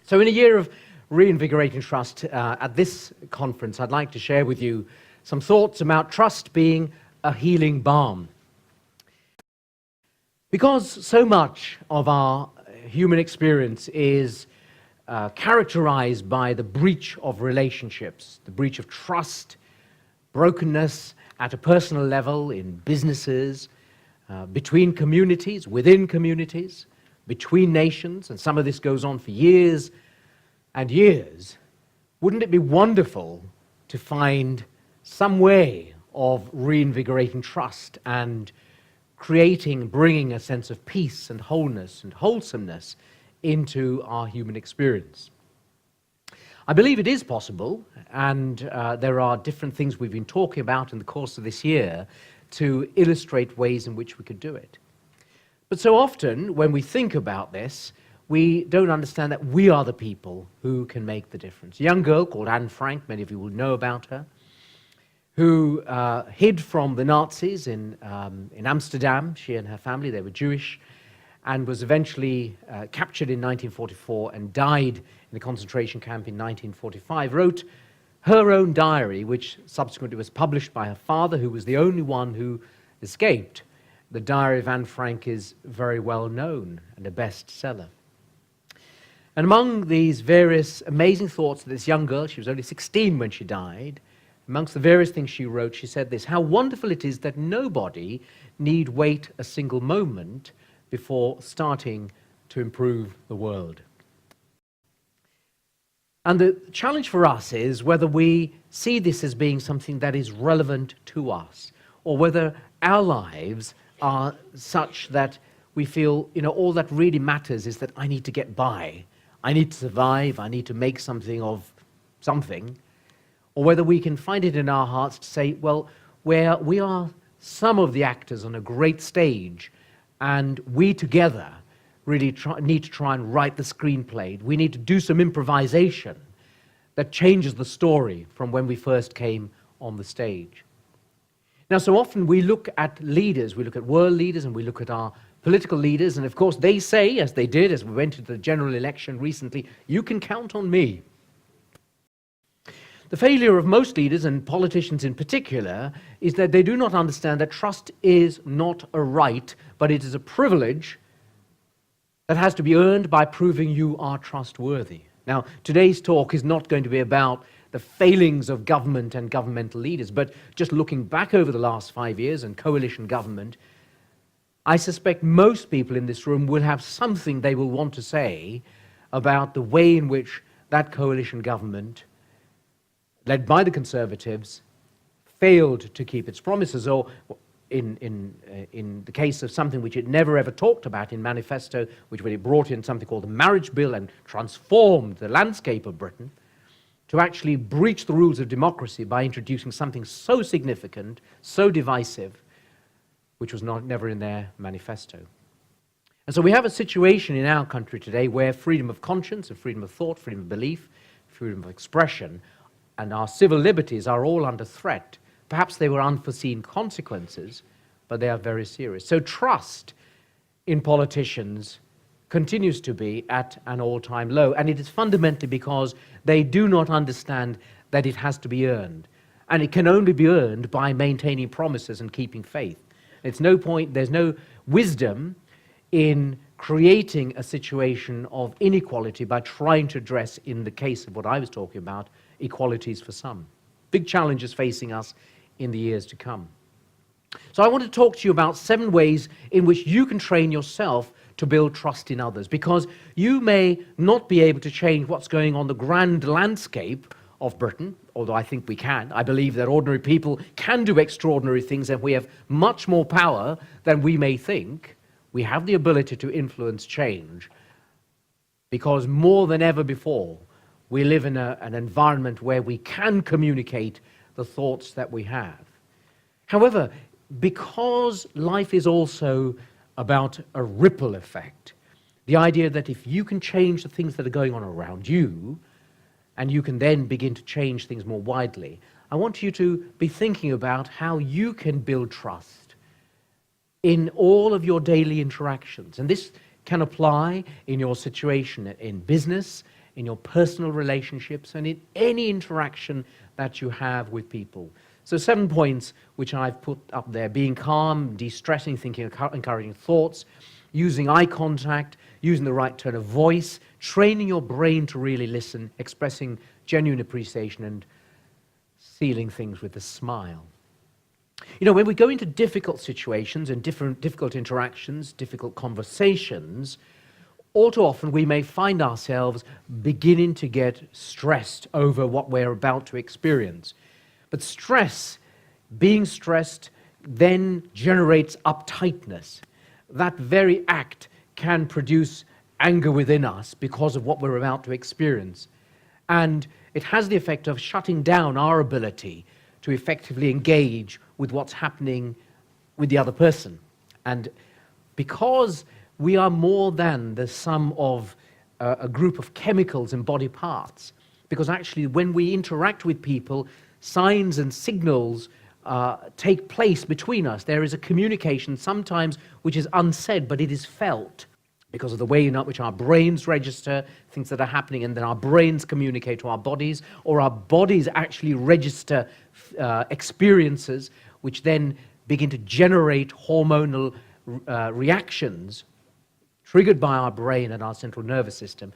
So in a year of reinvigorating trust, at this conference, I'd like to share with you some thoughts about trust being a healing balm. Because so much of our human experience is characterized by the breach of relationships, the breach of trust, brokenness at a personal level, in businesses, between communities, within communities, between nations, and some of this goes on for years and years. Wouldn't it be wonderful to find some way of reinvigorating trust and bringing a sense of peace and wholeness and wholesomeness into our human experience? I believe it is possible, and there are different things we've been talking about in the course of this year to illustrate ways in which we could do it. But so often, when we think about this, we don't understand that we are the people who can make the difference. A young girl called Anne Frank, many of you will know about her, who hid from the Nazis in Amsterdam. She and her family, they were Jewish, and was eventually captured in 1944 and died in a concentration camp in 1945, wrote her own diary, which subsequently was published by her father, who was the only one who escaped. The Diary of Anne Frank is very well known and a bestseller. And among these various amazing thoughts of this young girl, she was only 16 when she died, amongst the various things she wrote, she said this: "How wonderful it is that nobody need wait a single moment before starting to improve the world." And the challenge for us is whether we see this as being something that is relevant to us, or whether our lives are such that we feel, all that really matters is that I need to get by, I need to survive, I need to make something of something, or whether we can find it in our hearts to say, well, where we are some of the actors on a great stage, and we together really need to try and write the screenplay. We need to do some improvisation that changes the story from when we first came on the stage. Now, so often we look at leaders, we look at world leaders, and we look at our political leaders, and of course they say, as they did as we went into the general election recently, you can count on me. The failure of most leaders, and politicians in particular, is that they do not understand that trust is not a right, but it is a privilege that has to be earned by proving you are trustworthy. Now, today's talk is not going to be about the failings of government and governmental leaders, but just looking back over the last 5 years and coalition government, I suspect most people in this room will have something they will want to say about the way in which that coalition government, led by the Conservatives, failed to keep its promises, or in the case of something which it never ever talked about in manifesto, which when it brought in something called the marriage bill and transformed the landscape of Britain, to actually breach the rules of democracy by introducing something so significant, so divisive, which was never in their manifesto. And so we have a situation in our country today where freedom of conscience and freedom of thought, freedom of belief, freedom of expression, and our civil liberties are all under threat. Perhaps they were unforeseen consequences, but they are very serious. So trust in politicians continues to be at an all-time low, and it is fundamentally because they do not understand that it has to be earned. And it can only be earned by maintaining promises and keeping faith. There's no wisdom in creating a situation of inequality by trying to address, in the case of what I was talking about, equalities for some. Big challenges facing us in the years to come. So I want to talk to you about 7 ways in which you can train yourself to build trust in others, because you may not be able to change what's going on the grand landscape of Britain, although I think we can. I believe that ordinary people can do extraordinary things, and we have much more power than we may think. We have the ability to influence change, because more than ever before, we live in an environment where we can communicate the thoughts that we have. However, because life is also about a ripple effect, the idea that if you can change the things that are going on around you, and you can then begin to change things more widely, I want you to be thinking about how you can build trust in all of your daily interactions. And this can apply in your situation in business, in your personal relationships, and in any interaction that you have with people. So 7 points which I've put up there: being calm, de-stressing, thinking encouraging thoughts, using eye contact, using the right tone of voice, training your brain to really listen, expressing genuine appreciation, and sealing things with a smile. You know, when we go into difficult situations and difficult interactions, difficult conversations, all too often we may find ourselves beginning to get stressed over what we're about to experience. But being stressed, then generates uptightness. That very act can produce anger within us because of what we're about to experience. And it has the effect of shutting down our ability to effectively engage with what's happening with the other person. And because we are more than the sum of a group of chemicals and body parts, because actually when we interact with people, signs and signals take place between us. There is a communication sometimes which is unsaid, but it is felt because of the way in which our brains register things that are happening, and then our brains communicate to our bodies, or our bodies actually register experiences which then begin to generate hormonal reactions triggered by our brain and our central nervous system.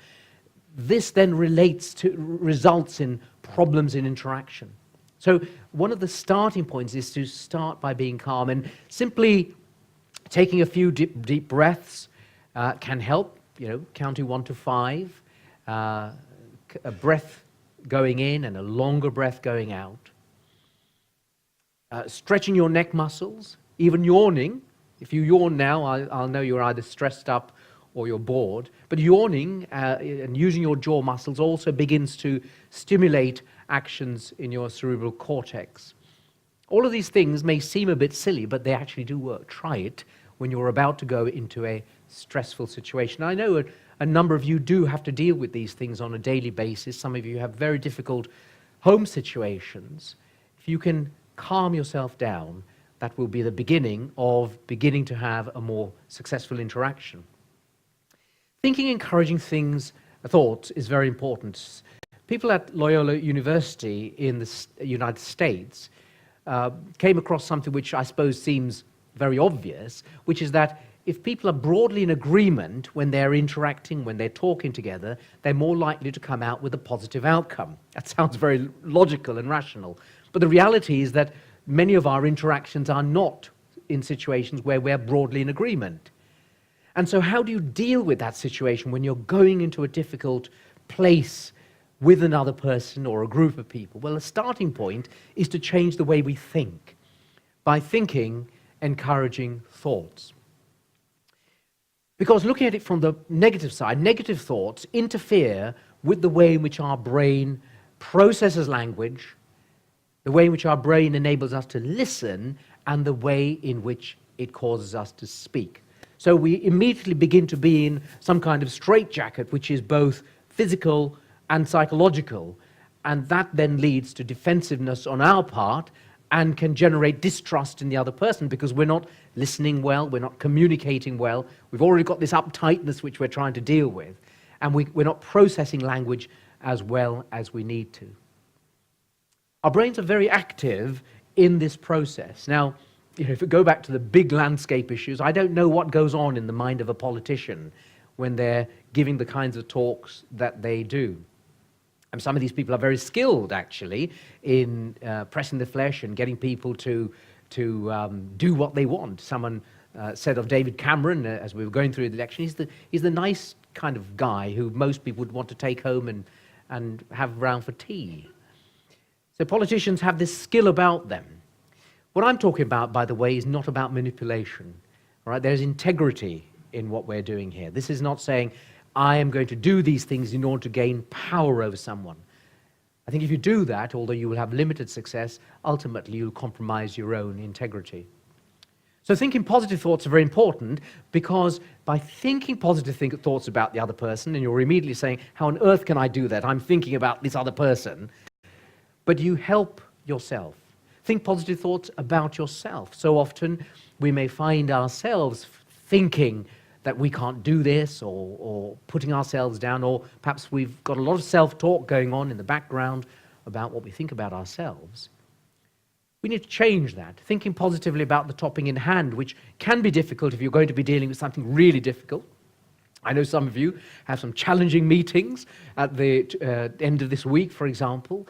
This then results in problems in interaction. So one of the starting points is to start by being calm, and simply taking a few deep breaths can help. You know, counting 1 to 5, a breath going in and a longer breath going out. Stretching your neck muscles, even yawning. If you yawn now, I'll know you're either stressed up or you're bored. But yawning and using your jaw muscles also begins to stimulate actions in your cerebral cortex. All of these things may seem a bit silly, but they actually do work. Try it when you're about to go into a stressful situation. I know a number of you do have to deal with these things on a daily basis. Some of you have very difficult home situations. If you can calm yourself down, that will be the beginning to have a more successful interaction. Thinking encouraging thoughts is very important. People at Loyola University in the United States came across something which I suppose seems very obvious, which is that if people are broadly in agreement when they're interacting, when they're talking together, they're more likely to come out with a positive outcome. That sounds very logical and rational. But the reality is that many of our interactions are not in situations where we're broadly in agreement. And so how do you deal with that situation when you're going into a difficult place with another person or a group of people? Well, the starting point is to change the way we think by thinking encouraging thoughts. Because looking at it from the negative side, negative thoughts interfere with the way in which our brain processes language, the way in which our brain enables us to listen, and the way in which it causes us to speak. So we immediately begin to be in some kind of straitjacket, which is both physical and psychological, and that then leads to defensiveness on our part and can generate distrust in the other person because we're not listening well, we're not communicating well, we've already got this uptightness which we're trying to deal with, and we're not processing language as well as we need to. Our brains are very active in this process. Now, if we go back to the big landscape issues, I don't know what goes on in the mind of a politician when they're giving the kinds of talks that they do. And some of these people are very skilled, actually, in pressing the flesh and getting people to do what they want. Someone said of David Cameron, as we were going through the election, he's the nice kind of guy who most people would want to take home and have around for tea. So politicians have this skill about them. What I'm talking about, by the way, is not about manipulation. All right? There's integrity in what we're doing here. This is not saying, I am going to do these things in order to gain power over someone. I think if you do that, although you will have limited success, ultimately you'll compromise your own integrity. So thinking positive thoughts are very important because by thinking positive thoughts about the other person, and you're immediately saying, how on earth can I do that? I'm thinking about this other person. But you help yourself. Think positive thoughts about yourself. So often we may find ourselves thinking that we can't do this, or putting ourselves down, or perhaps we've got a lot of self-talk going on in the background about what we think about ourselves. We need to change that, thinking positively about the topic in hand, which can be difficult if you're going to be dealing with something really difficult. I know some of you have some challenging meetings at the end of this week, for example,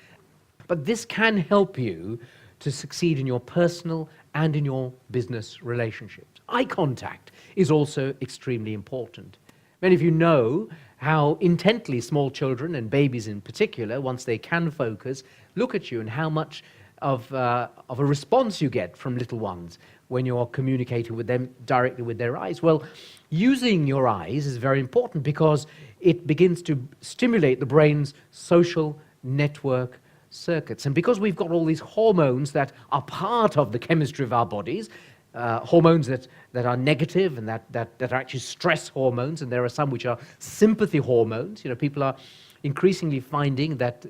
but this can help you to succeed in your personal and in your business relationships. Eye contact is also extremely important. Many of you know how intently small children, and babies in particular, once they can focus, look at you, and how much of a response you get from little ones when you're communicating with them directly with their eyes. Well, using your eyes is very important because it begins to stimulate the brain's social network circuits. And because we've got all these hormones that are part of the chemistry of our bodies, hormones that are negative and that are actually stress hormones, and there are some which are sympathy hormones. You know, people are increasingly finding that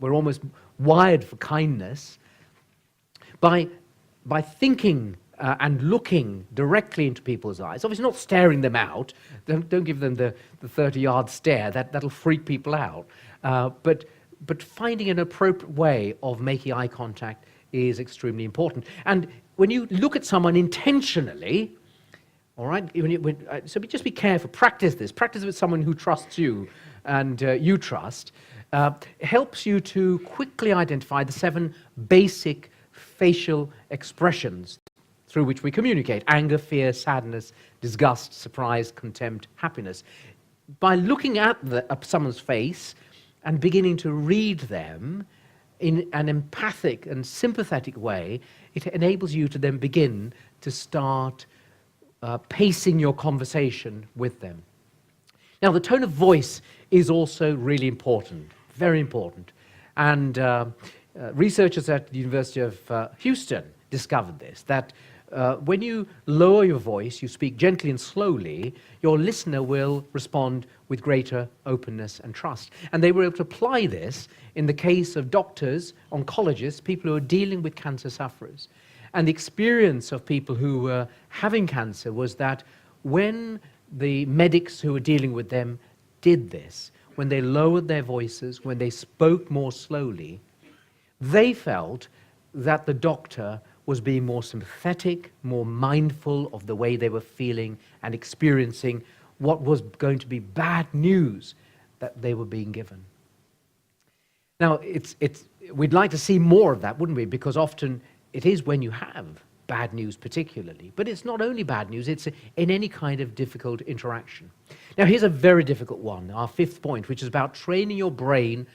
we're almost wired for kindness. By thinking and looking directly into people's eyes, obviously not staring them out, don't give them the 30-yard stare, that'll freak people out, but finding an appropriate way of making eye contact is extremely important. And when you look at someone intentionally, all right, so just be careful, practice with someone who trusts you and you trust. Helps you to quickly identify the 7 basic facial expressions through which we communicate: anger, fear, sadness, disgust, surprise, contempt, happiness. By looking at someone's face and beginning to read them in an empathic and sympathetic way, it enables you to then begin to start pacing your conversation with them. Now, the tone of voice is also really important, very important. And researchers at the University of Houston discovered this, that when you lower your voice, you speak gently and slowly, your listener will respond with greater openness and trust. And they were able to apply this in the case of doctors, oncologists, people who are dealing with cancer sufferers. And the experience of people who were having cancer was that when the medics who were dealing with them did this, when they lowered their voices, when they spoke more slowly, they felt that the doctor was being more sympathetic, more mindful of the way they were feeling and experiencing what was going to be bad news that they were being given. Now, we'd like to see more of that, wouldn't we? Because often it is when you have bad news particularly. But it's not only bad news, it's in any kind of difficult interaction. Now, here's a very difficult one, our 5th point, which is about training your brain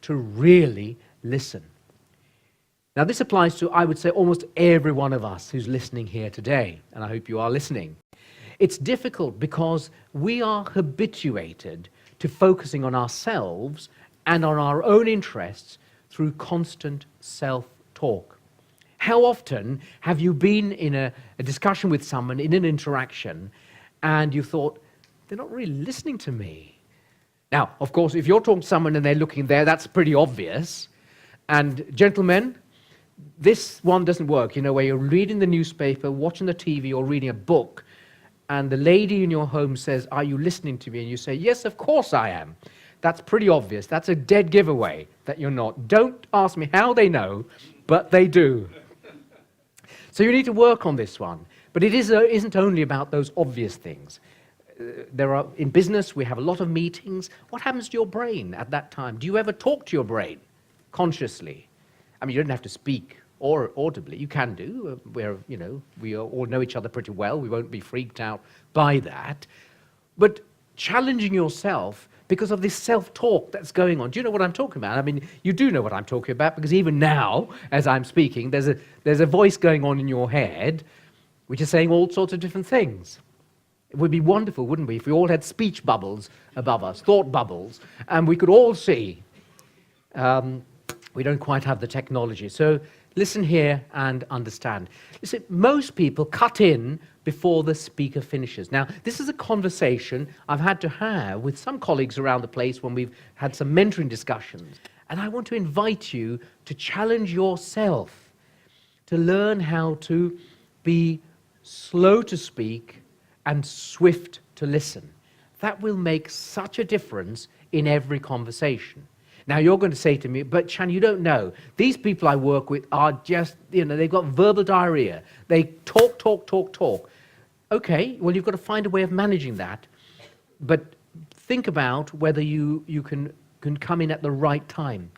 to really listen. Now, this applies to, I would say, almost every one of us who's listening here today, and I hope you are listening. It's difficult because we are habituated to focusing on ourselves and on our own interests through constant self-talk. How often have you been in a discussion with someone, in an interaction, and you thought, they're not really listening to me? Now, of course, if you're talking to someone and they're looking there, that's pretty obvious. And gentlemen, this one doesn't work, you know, where you're reading the newspaper, watching the TV, or reading a book, and the lady in your home says, are you listening to me? And you say, yes, of course I am. That's pretty obvious. That's a dead giveaway that you're not. Don't ask me how they know, but they do. So you need to work on this one. But it isn't only about those obvious things. In business, we have a lot of meetings. What happens to your brain at that time? Do you ever talk to your brain consciously? I mean, you don't have to speak or audibly. You can do. We all know each other pretty well. We won't be freaked out by that. But challenging yourself because of this self-talk that's going on. Do you know what I'm talking about? I mean, you do know what I'm talking about, because even now, as I'm speaking, there's a voice going on in your head which is saying all sorts of different things. It would be wonderful, wouldn't we, if we all had speech bubbles above us, thought bubbles, and we could all see. We don't quite have the technology. So listen here and understand. Listen, most people cut in before the speaker finishes. Now, this is a conversation I've had to have with some colleagues around the place when we've had some mentoring discussions. And I want to invite you to challenge yourself to learn how to be slow to speak and swift to listen. That will make such a difference in every conversation. Now, you're going to say to me, but Chan, you don't know. These people I work with are just, they've got verbal diarrhea. They talk, talk, talk, talk. Okay, well, you've got to find a way of managing that. But think about whether you can come in at the right time.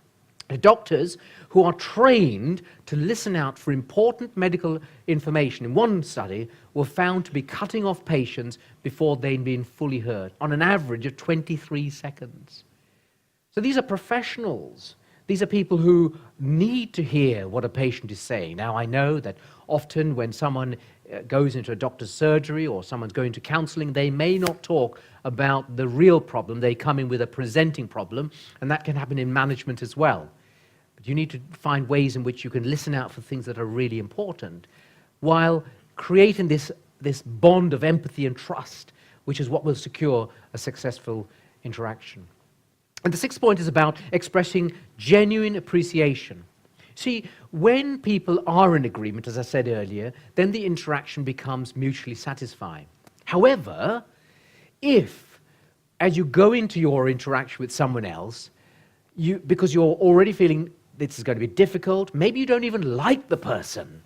The doctors who are trained to listen out for important medical information in one study were found to be cutting off patients before they'd been fully heard, on an average of 23 seconds. So these are professionals. These are people who need to hear what a patient is saying. Now, I know that often when someone goes into a doctor's surgery or someone's going to counseling, they may not talk about the real problem. They come in with a presenting problem, and that can happen in management as well. But you need to find ways in which you can listen out for things that are really important, while creating this bond of empathy and trust, which is what will secure a successful interaction. And the sixth point is about expressing genuine appreciation. See, when people are in agreement, as I said earlier, then the interaction becomes mutually satisfying. However, if, as you go into your interaction with someone else, because you're already feeling this is going to be difficult, maybe you don't even like the person,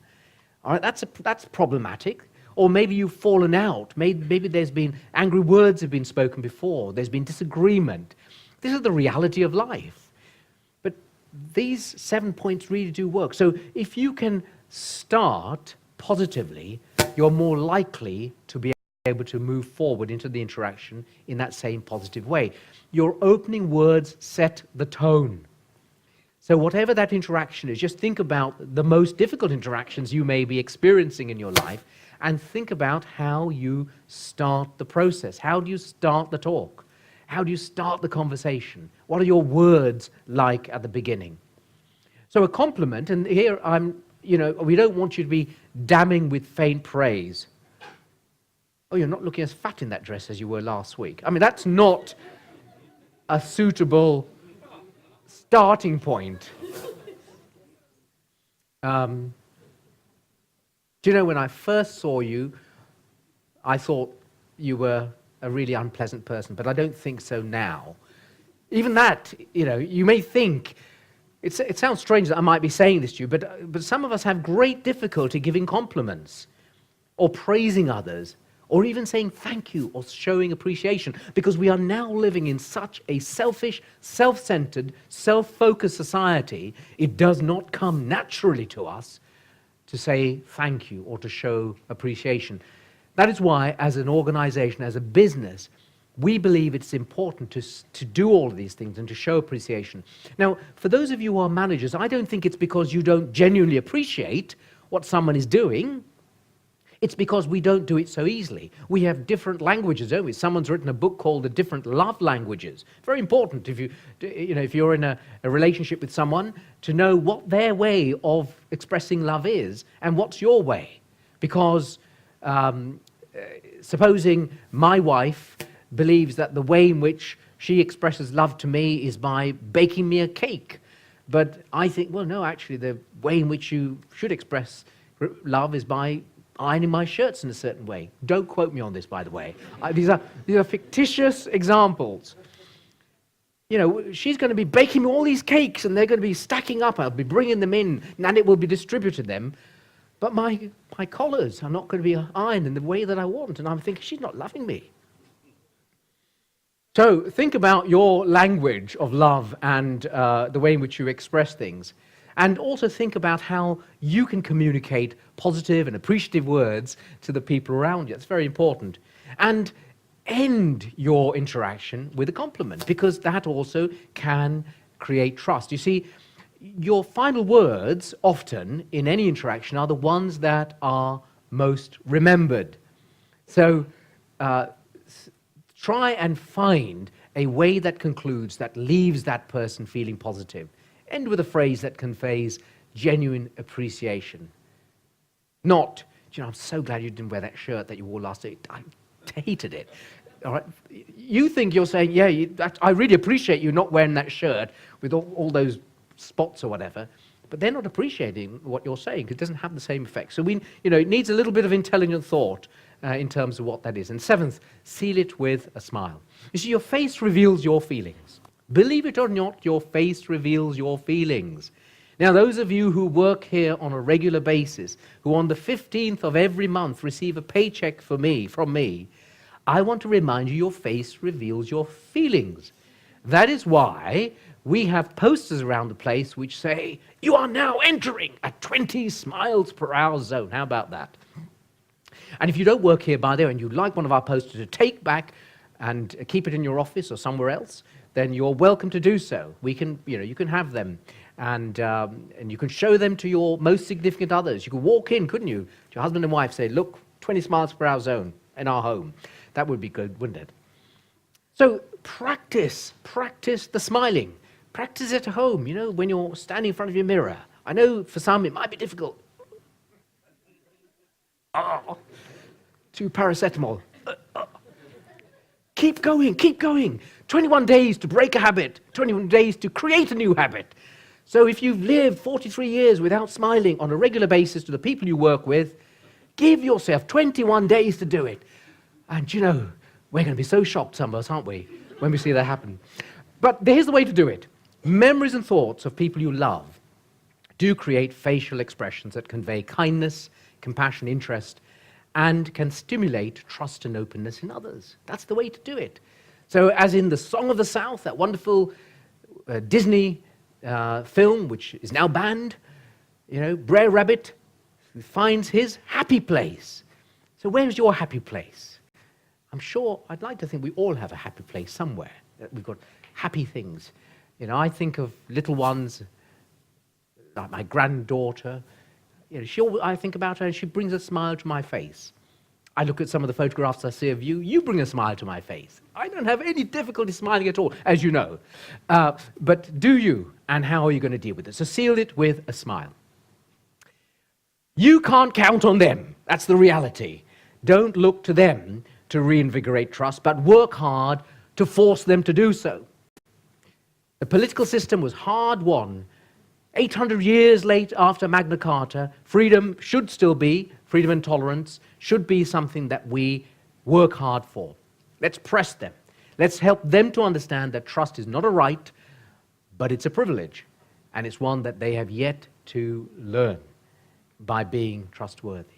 all right, that's problematic. Or maybe you've fallen out. Maybe there's been angry words have been spoken before. There's been disagreement. This is the reality of life. But these 7 points really do work. So if you can start positively, you're more likely to be able to move forward into the interaction in that same positive way. Your opening words set the tone. So whatever that interaction is, just think about the most difficult interactions you may be experiencing in your life and think about how you start the process. How do you start the talk? How do you start the conversation? What are your words like at the beginning? So a compliment, and here we don't want you to be damning with faint praise. Oh, you're not looking as fat in that dress as you were last week. I mean, that's not a suitable starting point. Do you know, when I first saw you, I thought you were a really unpleasant person, but I don't think so now. Even that, you may think, it sounds strange that I might be saying this to you, but some of us have great difficulty giving compliments or praising others or even saying thank you or showing appreciation, because we are now living in such a selfish, self-centered, self-focused society. It does not come naturally to us to say thank you or to show appreciation. That is why, as an organization, as a business, we believe it's important to do all of these things and to show appreciation. Now, for those of you who are managers, I don't think it's because you don't genuinely appreciate what someone is doing. It's because we don't do it so easily. We have different languages, don't we? Someone's written a book called The Different Love Languages. Very important if you're in a relationship with someone, to know what their way of expressing love is and what's your way. Because supposing my wife believes that the way in which she expresses love to me is by baking me a cake, but I think, well, no, actually, the way in which you should express love is by ironing my shirts in a certain way. Don't quote me on this, by the way. These are fictitious examples. She's going to be baking me all these cakes, and they're going to be stacking up. I'll be bringing them in, and it will be distributed to them. But my collars are not going to be ironed in the way that I want, and I'm thinking, she's not loving me. So think about your language of love and the way in which you express things. And also think about how you can communicate positive and appreciative words to the people around you. It's very important. And end your interaction with a compliment, because that also can create trust. You see, your final words often in any interaction are the ones that are most remembered. So try and find a way that concludes, that leaves that person feeling positive. End with a phrase that conveys genuine appreciation. Not, I'm so glad you didn't wear that shirt that you wore last week. I hated it. All right? You think you're saying, I really appreciate you not wearing that shirt with all those spots or whatever, but they're not appreciating what you're saying. It doesn't have the same effect. So it needs a little bit of intelligent thought in terms of what that is. And seventh, seal it with a smile. You see, your face reveals your feelings. Believe it or not, your face reveals your feelings. Now, those of you who work here on a regular basis, who on the 15th of every month receive a paycheck from me, I want to remind you, your face reveals your feelings. That is why we have posters around the place which say, you are now entering a 20 smiles per hour zone. How about that? And if you don't work here, by the way, and you'd like one of our posters to take back and keep it in your office or somewhere else, then you're welcome to do so. We can, you can have them. And you can show them to your most significant others. You could walk in, couldn't you, to your husband and wife, say, look, 20 smiles per hour zone in our home. That would be good, wouldn't it? So practice the smiling. Practice it at home, when you're standing in front of your mirror. I know for some it might be difficult. Oh, 2 paracetamol. Keep going. 21 days to break a habit, 21 days to create a new habit. So if you've lived 43 years without smiling on a regular basis to the people you work with, give yourself 21 days to do it. And we're going to be so shocked, some of us, aren't we, when we see that happen. But here's the way to do it. Memories and thoughts of people you love do create facial expressions that convey kindness, compassion, interest, and can stimulate trust and openness in others. That's the way to do it. So as in the Song of the South, that wonderful Disney film, which is now banned, Brer Rabbit finds his happy place. So where's your happy place? I'm sure, I'd like to think we all have a happy place somewhere, that we've got happy things. I think of little ones, like my granddaughter. I think about her and she brings a smile to my face. I look at some of the photographs I see of you, you bring a smile to my face. I don't have any difficulty smiling at all, as you know. But do you, and how are you going to deal with it? So seal it with a smile. You can't count on them. That's the reality. Don't look to them to reinvigorate trust, but work hard to force them to do so. The political system was hard won. 800 years late after Magna Carta, freedom should still be, freedom and tolerance should be something that we work hard for. Let's press them. Let's help them to understand that trust is not a right, but it's a privilege, and it's one that they have yet to learn by being trustworthy.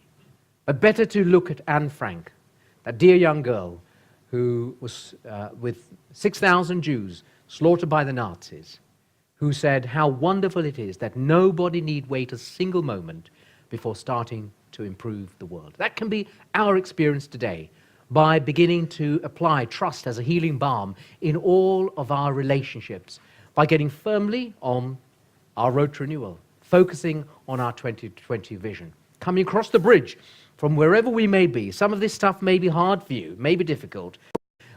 But better to look at Anne Frank, that dear young girl who was with 6,000 Jews slaughtered by the Nazis, who said how wonderful it is that nobody need wait a single moment before starting to improve the world. That can be our experience today by beginning to apply trust as a healing balm in all of our relationships, by getting firmly on our road to renewal, focusing on our 2020 vision, coming across the bridge from wherever we may be. Some of this stuff may be hard for you, may be difficult.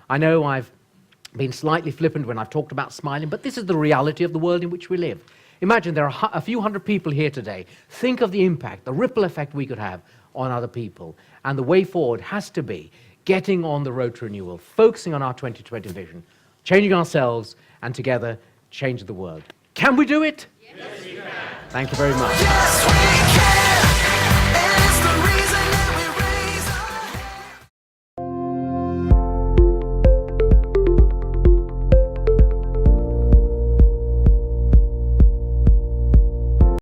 I know I've been slightly flippant when I've talked about smiling, but this is the reality of the world in which we live. Imagine there are a few hundred people here today. Think of the impact, the ripple effect we could have on other people. And the way forward has to be getting on the road to renewal, focusing on our 2020 vision, changing ourselves, and together change the world. Can we do it? Yes, we can. Thank you very much. Yes, we can.